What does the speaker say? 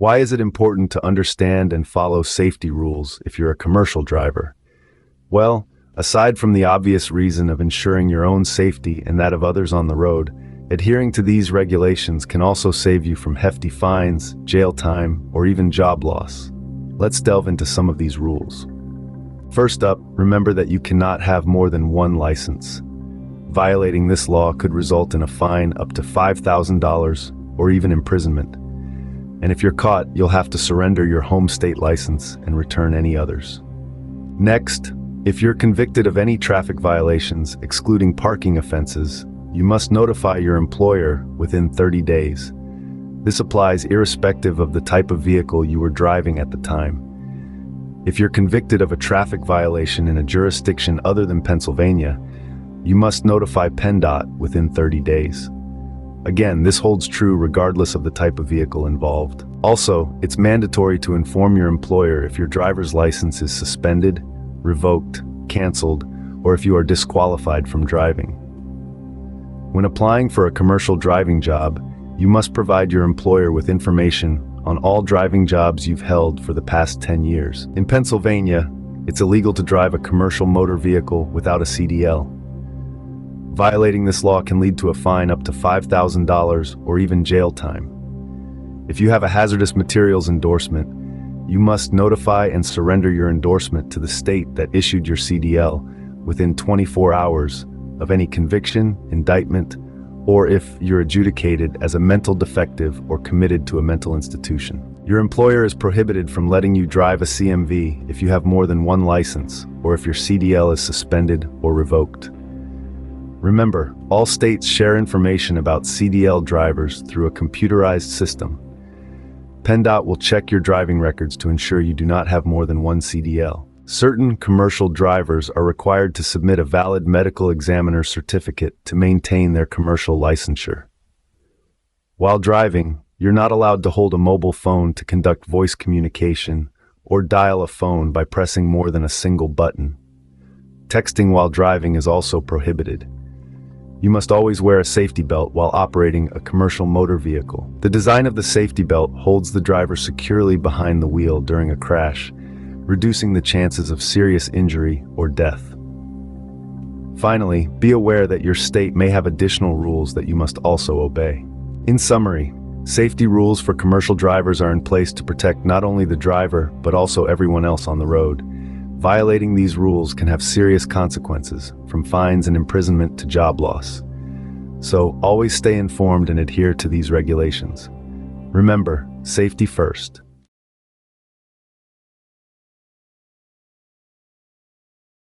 Why is it important to understand and follow safety rules if you're a commercial driver? Well, aside from the obvious reason of ensuring your own safety and that of others on the road, adhering to these regulations can also save you from hefty fines, jail time, or even job loss. Let's delve into some of these rules. First up, remember that you cannot have more than one license. Violating this law could result in a fine up to $5,000 or even imprisonment. And if you're caught, you'll have to surrender your home state license and return any others. Next, if you're convicted of any traffic violations, excluding parking offenses, you must notify your employer within 30 days. This applies irrespective of the type of vehicle you were driving at the time. If you're convicted of a traffic violation in a jurisdiction other than Pennsylvania, you must notify PennDOT within 30 days. Again, this holds true regardless of the type of vehicle involved. Also, it's mandatory to inform your employer if your driver's license is suspended, revoked, canceled, or if you are disqualified from driving. When applying for a commercial driving job, you must provide your employer with information on all driving jobs you've held for the past 10 years. In Pennsylvania, it's illegal to drive a commercial motor vehicle without a CDL. Violating this law can lead to a fine up to $5,000 or even jail time. If you have a hazardous materials endorsement, you must notify and surrender your endorsement to the state that issued your CDL within 24 hours of any conviction, indictment, or if you're adjudicated as a mental defective or committed to a mental institution. Your employer is prohibited from letting you drive a CMV if you have more than one license or if your CDL is suspended or revoked. Remember, all states share information about CDL drivers through a computerized system. PennDOT will check your driving records to ensure you do not have more than one CDL. Certain commercial drivers are required to submit a valid medical examiner certificate to maintain their commercial licensure. While driving, you're not allowed to hold a mobile phone to conduct voice communication or dial a phone by pressing more than a single button. Texting while driving is also prohibited. You must always wear a safety belt while operating a commercial motor vehicle. The design of the safety belt holds the driver securely behind the wheel during a crash, reducing the chances of serious injury or death. Finally, be aware that your state may have additional rules that you must also obey. In summary, safety rules for commercial drivers are in place to protect not only the driver, but also everyone else on the road. Violating these rules can have serious consequences, from fines and imprisonment to job loss. So always stay informed and adhere to these regulations. Remember, safety first.